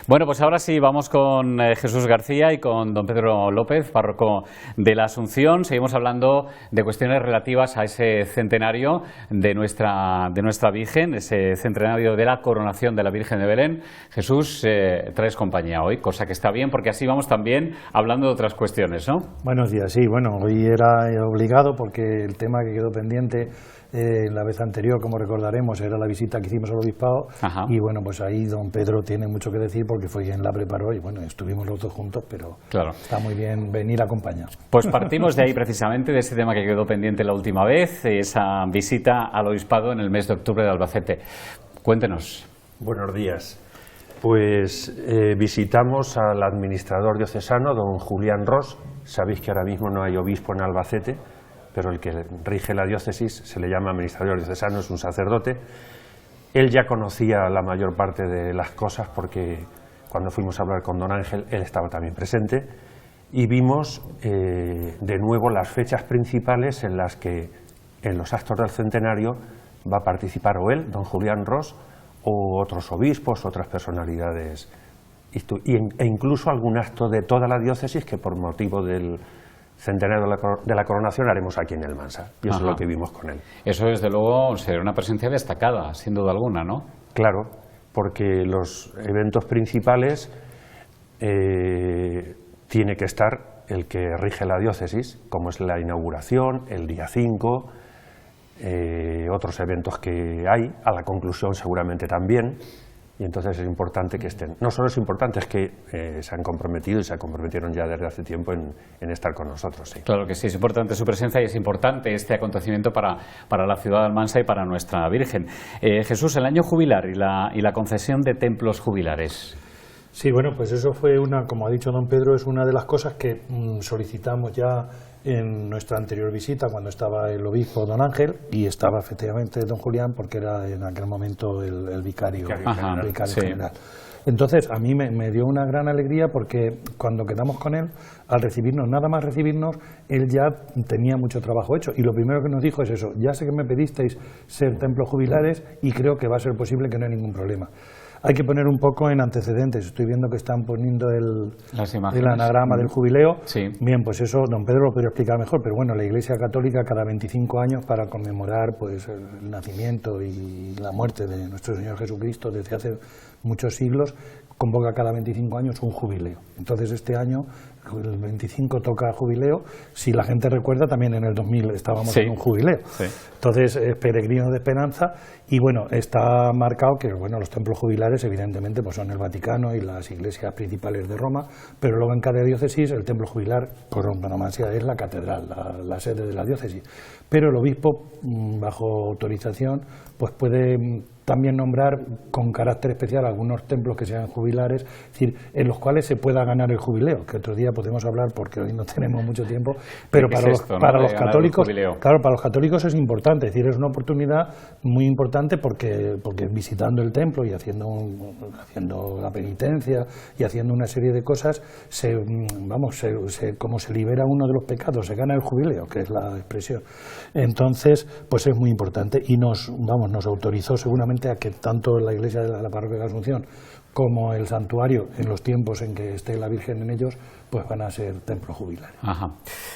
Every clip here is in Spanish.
Bueno, pues ahora sí, vamos con Jesús García y con don Pedro López, párroco de la Asunción. Seguimos hablando de cuestiones relativas a ese centenario de nuestra Virgen, ese centenario de la coronación de la Virgen de Belén. Jesús, traes compañía hoy, cosa que está bien, porque así vamos también hablando de otras cuestiones, ¿no? Buenos días, sí, bueno, hoy era obligado porque el tema que quedó pendiente la vez anterior, como recordaremos, era la visita que hicimos al obispado. Ajá. Y bueno, pues ahí don Pedro tiene mucho que decir porque fue quien la preparó y bueno, estuvimos los dos juntos, pero claro, está muy bien venir a acompañar. Pues partimos de ahí precisamente, de ese tema que quedó pendiente la última vez, esa visita al obispado en el mes de octubre de Albacete. Cuéntenos. Buenos días. Pues visitamos al administrador diocesano, don Julián Ros. Sabéis que ahora mismo no hay obispo en Albacete, pero el que rige la diócesis se le llama administrador diocesano, es un sacerdote. Él ya conocía la mayor parte de las cosas porque cuando fuimos a hablar con don Ángel, él estaba también presente, y vimos de nuevo las fechas principales en las que en los actos del centenario va a participar o él, don Julián Ros, o otros obispos, otras personalidades, e incluso algún acto de toda la diócesis que por motivo del centenario de la coronación haremos aquí en el Mansa, y eso es lo que vimos con él. Eso desde luego será una presencia destacada, sin duda alguna, ¿no? Claro, porque los eventos principales tiene que estar el que rige la diócesis, como es la inauguración, el día 5, otros eventos que hay, a la conclusión seguramente también. Y entonces es importante que estén. No solo es importante, es que se han comprometido y se comprometieron ya desde hace tiempo en estar con nosotros. Sí. Claro que sí, es importante su presencia y es importante este acontecimiento para la ciudad de Almansa y para nuestra Virgen. Jesús, el año jubilar y la concesión de templos jubilares. Sí, bueno, pues eso fue como ha dicho don Pedro, es una de las cosas que solicitamos ya en nuestra anterior visita, cuando estaba el obispo don Ángel y estaba efectivamente don Julián, porque era en aquel momento el vicario general. Entonces, a mí me dio una gran alegría porque cuando quedamos con él, al recibirnos, nada más recibirnos, él ya tenía mucho trabajo hecho. Y lo primero que nos dijo es eso: ya sé que me pedisteis ser templos jubilares y creo que va a ser posible, que no hay ningún problema. Hay que poner un poco en antecedentes. Estoy viendo que están poniendo el anagrama del jubileo. Sí. Bien, pues eso don Pedro lo podría explicar mejor, pero bueno, la Iglesia Católica cada 25 años, para conmemorar pues el nacimiento y la muerte de nuestro Señor Jesucristo desde hace muchos siglos, convoca cada 25 años un jubileo. Entonces este año, el 25 toca jubileo. Si la gente recuerda, también en el 2000 estábamos en un jubileo. Sí. Entonces es peregrino de esperanza y bueno, está marcado que bueno, los templos jubilares evidentemente pues son el Vaticano y las iglesias principales de Roma, pero luego en cada diócesis el templo jubilar por antonomasia es la catedral, la sede de la diócesis. Pero el obispo, bajo autorización, pues puede también nombrar con carácter especial algunos templos que sean jubilares, es decir, en los cuales se pueda ganar el jubileo, que otro día podemos hablar porque hoy no tenemos mucho tiempo, pero para los católicos, claro, para los católicos es importante, es decir, es una oportunidad muy importante porque visitando el templo y haciendo la penitencia y haciendo una serie de cosas, como se libera uno de los pecados, se gana el jubileo, que es la expresión. Entonces, pues es muy importante y nos autorizó seguramente a que tanto la iglesia de la parroquia de la Asunción como el santuario, en los tiempos en que esté la Virgen en ellos, pues van a ser templos jubilares. Ajá.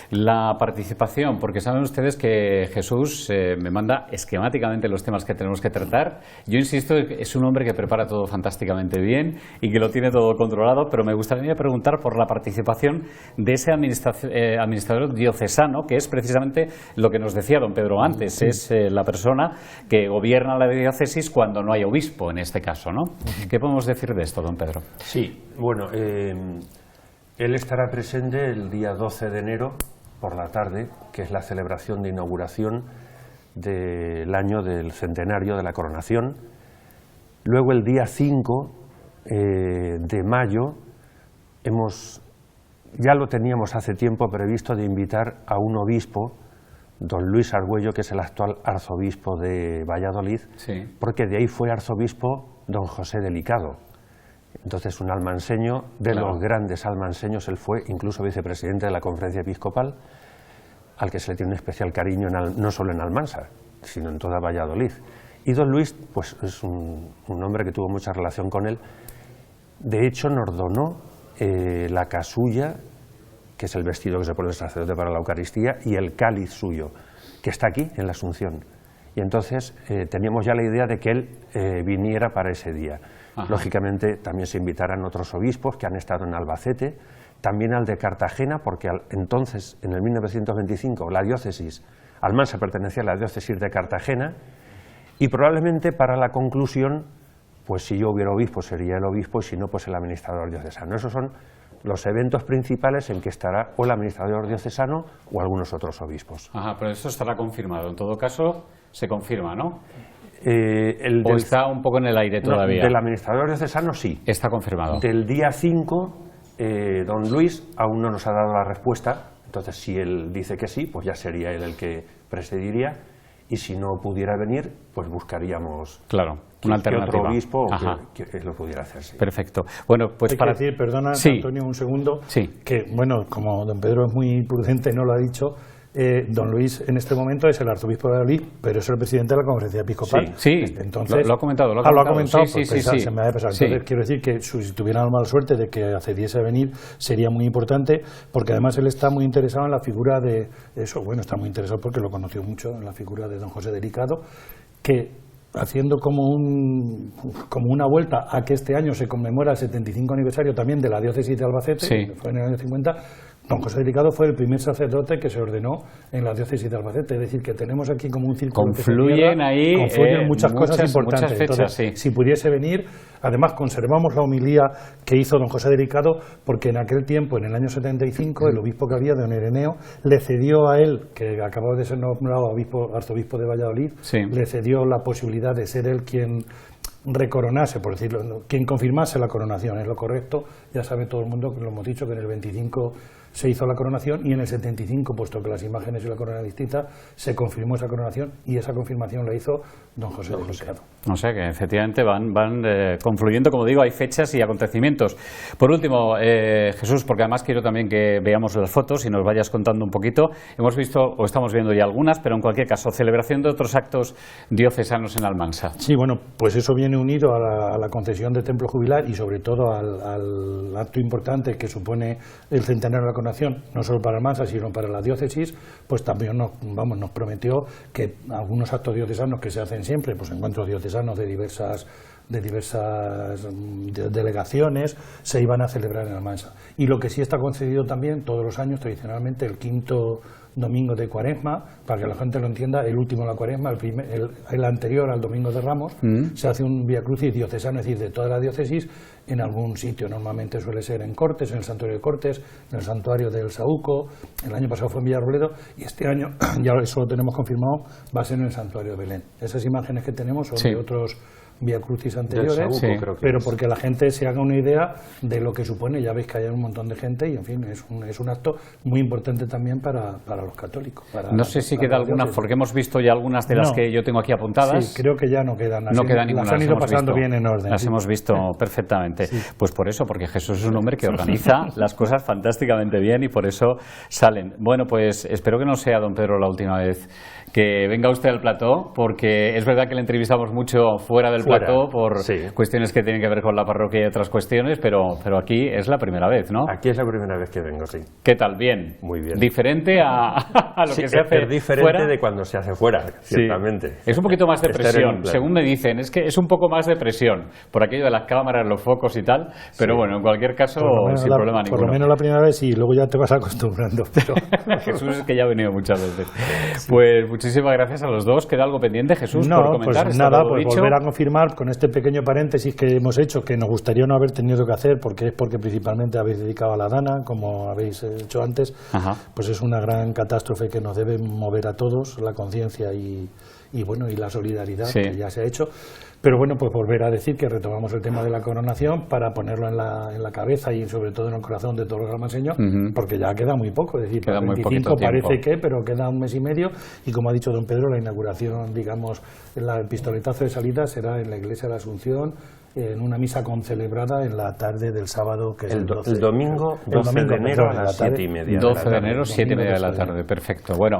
La participación, porque saben ustedes que Jesús me manda esquemáticamente los temas que tenemos que tratar. Yo insisto, es un hombre que prepara todo fantásticamente bien y que lo tiene todo controlado, pero me gustaría preguntar por la participación de ese administrador diocesano, que es precisamente lo que nos decía don Pedro antes, sí. Es la persona que gobierna la diócesis cuando no hay obispo, en este caso, ¿no? ¿Qué podemos decir de esto, don Pedro? Sí, bueno, él estará presente el día 12 de enero por la tarde, que es la celebración de inauguración del año del centenario de la coronación. Luego el día 5 de mayo ya lo teníamos hace tiempo previsto de invitar a un obispo, don Luis Argüello, que es el actual arzobispo de Valladolid, sí. Porque de ahí fue arzobispo don José Delicado. Entonces un almanseño, de los grandes almanseños, él fue incluso vicepresidente de la Conferencia Episcopal, al que se le tiene un especial cariño no solo en Almansa, sino en toda Valladolid. Y don Luis, pues es un hombre que tuvo mucha relación con él, De hecho, nos donó la casulla, que es el vestido que se pone el sacerdote para la Eucaristía, y el cáliz suyo, que está aquí, en la Asunción. Y entonces teníamos ya la idea de que él viniera para ese día. Ajá. Lógicamente también se invitarán otros obispos que han estado en Albacete, también al de Cartagena, porque entonces, en el 1925, la diócesis, Almansa pertenecía a la diócesis de Cartagena, y probablemente para la conclusión, pues si yo hubiera obispo sería el obispo y si no, pues el administrador diocesano. Esos son los eventos principales en que estará o el administrador diocesano o algunos otros obispos. Ajá, pero eso estará confirmado. En todo caso, se confirma, ¿no? ¿O está un poco en el aire todavía? No, del administrador diocesano sí. Está confirmado. Del día 5, don Luis aún no nos ha dado la respuesta, entonces si él dice que sí, pues ya sería él el que presidiría, y si no pudiera venir, pues buscaríamos una alternativa. Otro obispo que lo pudiera hacer. Sí. Perfecto. Bueno, pues para decir, perdona, sí. Antonio, un segundo, que bueno, como don Pedro es muy prudente, no lo ha dicho. Don Luis en este momento es el arzobispo de Valladolid, pero es el presidente de la conferencia episcopal. Sí, entonces, lo ha comentado. Lo ha comentado, sí, pues se me ha pasado. Entonces quiero decir que si tuviera la mala suerte de que accediese a venir, sería muy importante, porque además él está muy interesado en la figura de eso, bueno, está muy interesado porque lo conoció mucho en la figura de don José Delicado, que haciendo como una vuelta a que este año se conmemora el 75 aniversario también de la diócesis de Albacete, que fue en el año 50, don José Delicado fue el primer sacerdote que se ordenó en la diócesis de Albacete, es decir, que tenemos aquí como un círculo confluyen ahí muchas cosas importantes. Muchas fechas, entonces, si pudiese venir, además conservamos la homilía que hizo don José Delicado, porque en aquel tiempo, en el año 75, el obispo que había, don Ireneo, le cedió a él, que acababa de ser nombrado arzobispo de Valladolid, le cedió la posibilidad de ser él quien recoronase, por decirlo, quien confirmase la coronación. Es lo correcto, ya sabe todo el mundo, que lo hemos dicho, que en el 25 se hizo la coronación, y en el 75, puesto que las imágenes y la corona eran distintas, se confirmó esa coronación, y esa confirmación la hizo don José Delicado. O sea que efectivamente van confluyendo, como digo, hay fechas y acontecimientos. Por último, Jesús, porque además quiero también que veamos las fotos y nos vayas contando un poquito. Hemos visto, o estamos viendo ya algunas, pero en cualquier caso, celebración de otros actos diocesanos en Almansa. Sí, bueno, pues eso viene unido a la concesión de templo jubilar y sobre todo al acto importante que supone el centenario de la coronación, no solo para Almansa, sino para la diócesis. Pues también nos prometió que algunos actos diocesanos que se hacen siempre, pues encuentros diocesanos de diversas delegaciones, se iban a celebrar en Almansa. Y lo que sí está concedido también todos los años, tradicionalmente, el quinto domingo de Cuaresma, para que la gente lo entienda, el último de la Cuaresma, el anterior al Domingo de Ramos, se hace un Vía Crucis diocesano, es decir, de toda la diócesis, en algún sitio. Normalmente suele ser en Cortes, en el santuario de Cortes, en el santuario del Saúco. El año pasado fue en Villarrobledo, y este año, ya eso lo tenemos confirmado, va a ser en el santuario de Belén. Esas imágenes que tenemos son de otros Vía Crucis anteriores, pero porque la gente se haga una idea de lo que supone. Ya veis que hay un montón de gente y, en fin, es un acto muy importante también para los católicos. No sé si queda alguna, porque hemos visto ya algunas de las que yo tengo aquí apuntadas. Sí, creo que ya no quedan. No queda ninguna. Las han ido pasando bien en orden. Las hemos visto perfectamente. Pues por eso, porque Jesús es un hombre que organiza las cosas fantásticamente bien y por eso salen. Bueno, pues espero que no sea don Pedro la última vez que venga usted al plató, porque es verdad que le entrevistamos mucho fuera del plató por cuestiones que tienen que ver con la parroquia y otras cuestiones, pero aquí es la primera vez, ¿no? Aquí es la primera vez que vengo, sí. ¿Qué tal? Bien. Muy bien. ¿Diferente a lo que se hace es diferente fuera? De cuando se hace fuera, ciertamente. Es un poquito más de presión, según me dicen, es que es un poco más de presión, por aquello de las cámaras, los focos y tal, pero bueno, en cualquier caso, sin problema ninguno. Por lo menos la primera vez y luego ya te vas acostumbrando. Pero... Jesús es que ya ha venido muchas veces. Pues muchísimas gracias a los dos. ¿Queda algo pendiente, Jesús, por comentar? Pues nada, pues volver a confirmar con este pequeño paréntesis que hemos hecho, que nos gustaría no haber tenido que hacer, porque principalmente habéis dedicado a la Dana, como habéis hecho antes. Pues es una gran catástrofe que nos debe mover a todos, la conciencia y la solidaridad que ya se ha hecho. Pero bueno, pues volver a decir que retomamos el tema de la coronación para ponerlo en la cabeza y sobre todo en el corazón de todos los almanseños, porque ya queda muy poco, es decir, queda el 25 parece que, pero queda un mes y medio, y como ha dicho don Pedro, la inauguración, digamos, el pistoletazo de salida será en la iglesia de la Asunción, en una misa concelebrada en la tarde del sábado, que es el 12. El domingo 12 de enero a las 7:30. 12 de enero, 7:30 de la tarde, perfecto. Bueno.